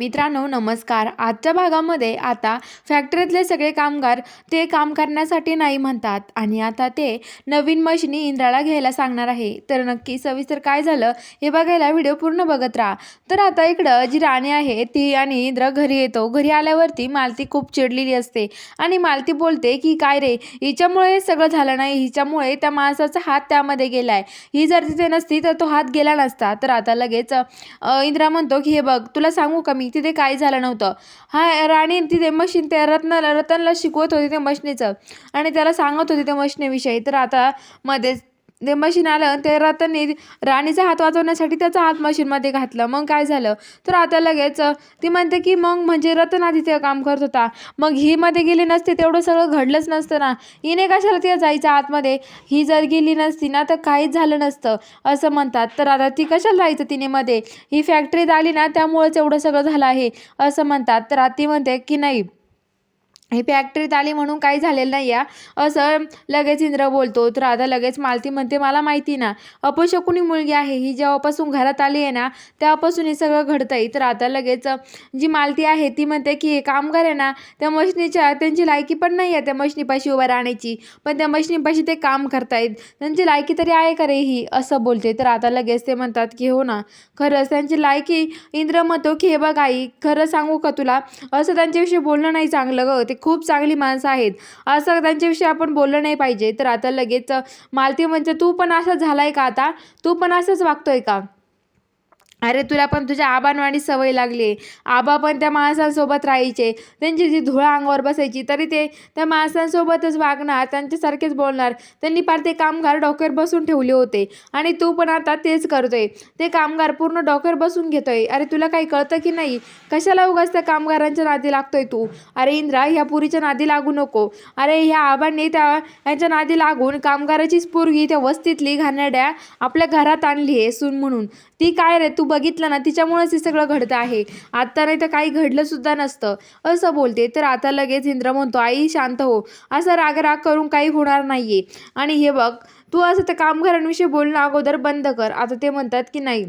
मित्रांनो नमस्कार. आजच्या भागामध्ये आता फॅक्टरीतले सगळे कामगार ते काम करण्यासाठी नाही म्हणतात आणि आता ते नवीन मशिनी इंद्राला घ्यायला सांगणार आहे. तर नक्की सविस्तर काय झालं हे बघायला व्हिडिओ पूर्ण बघत राहा. तर आता इकडं जी राणी आहे ती आणि इंद्र घरी येतो. घरी आल्यावरती मालती खूप चिडलेली असते आणि मालती बोलते की काय रे, हिच्यामुळे हे सगळं झालं नाही, हिच्यामुळे त्या माणसाचा हात त्यामध्ये गेलाय, ही जर तिथे नसती तर तो हात गेला नसता. तर आता लगेच इंद्रा म्हणतो की हे बघ तुला सांगू का, मी तिथे काही झालं नव्हतं. हा राणी तिथे मशीन त्या रतनला शिकवत होती ते मशनीचं आणि त्याला सांगत होती त्या मशनीविषयी. तर आता मध्येच ते मशीन आलं, ते रतनने राणीचा हात वाचवण्यासाठी त्याचा हात मशीनमध्ये घातला. मग काय झालं, तर आता लगेच ती म्हणते की मग म्हणजे रतन आधी ते काम करत होता, मग ही मध्ये गेली नसते तेवढं सगळं घडलंच नसतं ना, हिने कशाला तिला जायचं आतमध्ये, ही जर गेली नसती ना तर काहीच झालं नसतं असं म्हणतात. तर आता ती कशाला राहायचं तिने मध्ये, ही फॅक्टरीत आली ना त्यामुळेच एवढं सगळं झालं आहे असं म्हणतात. तर आती म्हणते की नाही, ही फॅक्टरीत आली म्हणून काही झालेलं नाही या, असं लगेच इंद्र बोलतो. तर आता लगेच मालती म्हणते मला माहिती ना, अपशकुनी मुलगी आहे ही, जेव्हापासून घरात आली आहे ना तेव्हापासून हे सगळं घडतंय. तर आता लगेच जी मालती आहे ती म्हणते की हे कामगार आहे ना, त्या मशनीच्या त्यांची लायकी पण नाही आहे त्या मशनीपाशी उभं राहण्याची, पण त्या मशनीपाशी ते काम करतायत, त्यांची लायकी तरी आहे का रे ही, असं बोलते. तर आता लगेच ते म्हणतात की हो ना, खरंच त्यांची लायकी. इंद्र म्हणतो की हे बघ आई, खरं सांगू का तुला, असं त्यांच्याविषयी बोलणं नाही चांगलं गं, ते खूप चांगली माणसं आहेत, असं त्यांच्याविषयी आपण बोललं नाही पाहिजे. तर आता लगेच मालती म्हणजे तू पण असं झालाय का, आता तू पण असंच वागतोय का, अरे तुला पण तुझ्या आबांवाणी सवय लागली. आबा पण त्या माणसांसोबत राहायचे, त्यांची जी धुळा अंगावर बसायची तरी ते त्या माणसांसोबतच वागणार, त्यांच्यासारखेच बोलणार. त्यांनी पार ते कामगार डोक्यावर बसून ठेवले होते आणि तू पण आता तेच करतोय, ते कामगार पूर्ण डोक्यावर बसून घेतोय. अरे तुला काही कळतं की नाही, कशाला उगाच त्या कामगारांच्या नादी लागतोय तू. अरे इंद्रा, ह्या पुरीच्या नादी लागू नको. अरे ह्या आबांनी ह्यांच्या नादी लागून कामगाराचीच पोरगी त्या वस्तीतली घाणेरड्या आपल्या घरात आणली आहे सून म्हणून. ती काय रे, तू बघितलं ना, तिच्यामुळेच हे सगळं घडतं आहे, आता नाही तर काही घडलं सुद्धा नसतं असं बोलते. तर आता लगेच इंद्र म्हणतो आई शांत हो, असं राग करून काही होणार नाहीये, आणि हे बघ तू असं त्या कामगारांविषयी बोलणं अगोदर बंद कर. आता ते म्हणतात की नाही,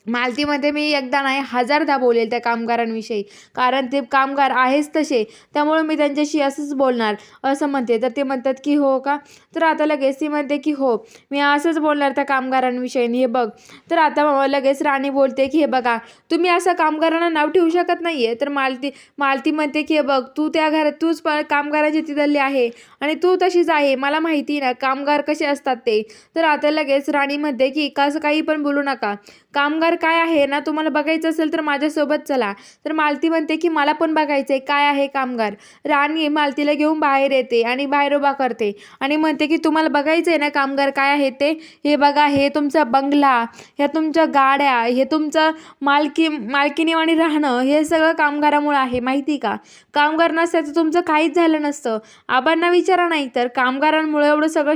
मालतीमध्ये मी एकदा नाही हजारदा बोलेल त्या कामगारांविषयी, कारण ते कामगार आहेच तसे, त्यामुळे मी त्यांच्याशी असंच बोलणार असं म्हणते. तर ते म्हणतात की हो का, तर आता लगेच ती म्हणते की हो, मी असंच बोलणार त्या कामगारांविषयी. हे बघ, तर आता लगेच राणी बोलते की हे बघा, तुम्ही असं कामगारांना नाव ठेवू शकत नाहीये. तर मालती मालती म्हणते की हे बघ, तू त्या घरात तूच कामगाराची तिथली आहे आणि तू तशीच आहे, मला माहिती ना कामगार कसे असतात ते. तर आता लगेच राणी म्हणते की कसं काही पण बोलू नका, कामगार काय आहे ना, तुम्हाला बघायचं असेल तर माझ्यासोबत चला. तर मालती म्हणते की मला पण बघायचंय काय आहे कामगार. राणी मालतीला घेऊन बाहेर येते आणि बाहेर उभा करते आणि म्हणते की तुम्हाला बघायचंय ना कामगार काय आहे ते, हे बघा, हे तुमचा बंगला, ह्या तुमच्या गाड्या, हे तुमचं मालकीनीवाणी राहणं, हे सगळं कामगारामुळे आहे माहिती का. कामगार नसतं तर तुमचं काहीच झालं नसतं. आबांना विचारा, नाही तर कामगारांमुळे एवढं सगळं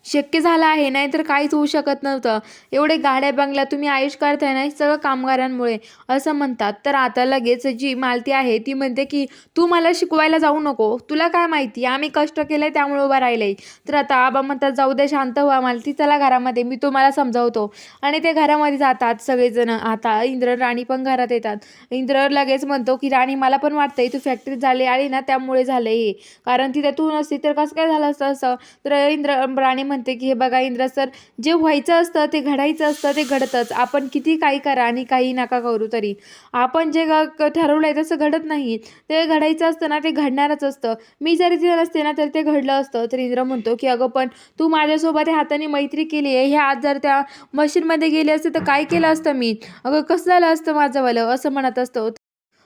शक्य झालं आहे, नाहीतर काहीच होऊ शकत नव्हतं. एवढे गाड्या बंगल्या तुम्ही आयुष करताय ना, हे सगळं कामगारांमुळे असं म्हणतात. तर आता लगेच जी मालती आहे ती म्हणते की तू मला शिकवायला जाऊ नको, तुला काय माहिती, आम्ही कष्ट केलंय त्यामुळे उभं राहिलंय. तर आता आबा म्हणतात जाऊ दे, शांत व्हा मालती, चला घरामध्ये, मी तुम्हाला समजावतो. आणि ते घरामध्ये जातात सगळेजण. आता इंद्र राणी पण घरात येतात. इंद्र लगेच म्हणतो की राणी मला पण वाटतंय तू फॅक्टरीत झाली आली ना त्यामुळे झालंय हे, कारण तिथे तू नसती तर कसं काय झालं असतं असं. तर राणी म्हणते की हे बघा इंद्र सर, जे व्हायचं असतं ते घडायचं असतं ते घडतंच, आपण किती काही करा आणि काही नका करू तरी आपण जे ठरवलंय तसं घडत नाही, ते घडायचं असतं ना ते घडणारच असतं. मी जरी तिथे नसते ना तर ते घडलं असतं. तर इंद्र म्हणतो की अगं पण तू माझ्यासोबत हे हाताने मैत्री केली आहे, हे आज जर त्या मशीनमध्ये गेले असते तर काय केलं असतं मी, अगं कसं झालं असतं माझं वालं, असं म्हणत असतो.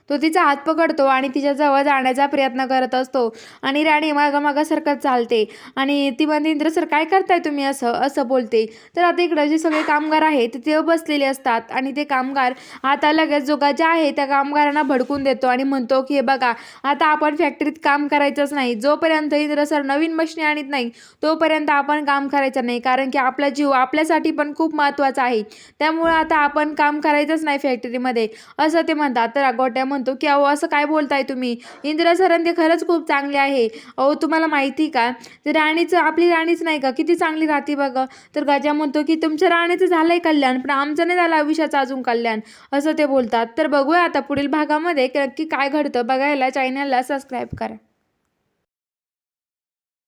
तो तिचा हात पकडतो आणि तिच्याजवळ जाण्याचा प्रयत्न करत असतो आणि राणी मागामागासारखं चालते आणि ती म्हणते इंद्र सर काय करताय तुम्ही, असं असं बोलते. तर आता इकडं जे सगळे कामगार आहेत ते बसलेले असतात आणि ते कामगार आता लगेच जो गजा आहे त्या कामगारांना भडकून देतो आणि म्हणतो की हे बघा, आता आपण फॅक्टरीत काम करायचंच नाही, जोपर्यंत इंद्र सर नवीन मशिनी आणत नाही तोपर्यंत आपण काम करायचं नाही, कारण की आपला जीव आपल्यासाठी पण खूप महत्त्वाचा आहे, त्यामुळे आता आपण काम करायचंच नाही फॅक्टरीमध्ये असं ते म्हणतात. तर गोट्या म्हणतो की अहो असं काय बोलताय तुम्ही, इंदिरा सरांते खरंच खूप चांगले आहे. अहो तुम्हाला माहिती का, ते राणीचं आपली राणीच नाही का किती चांगली राहते बघा. तर गजा म्हणतो की तुमच्या राणीचं झालंय कल्याण, पण आमचं नाही झालं आयुष्याचं अजून कल्याण, असं ते बोलतात. तर बघूया आता पुढील भागामध्ये की नक्की काय घडतं. बघायला चॅनलला सबस्क्राईब करा.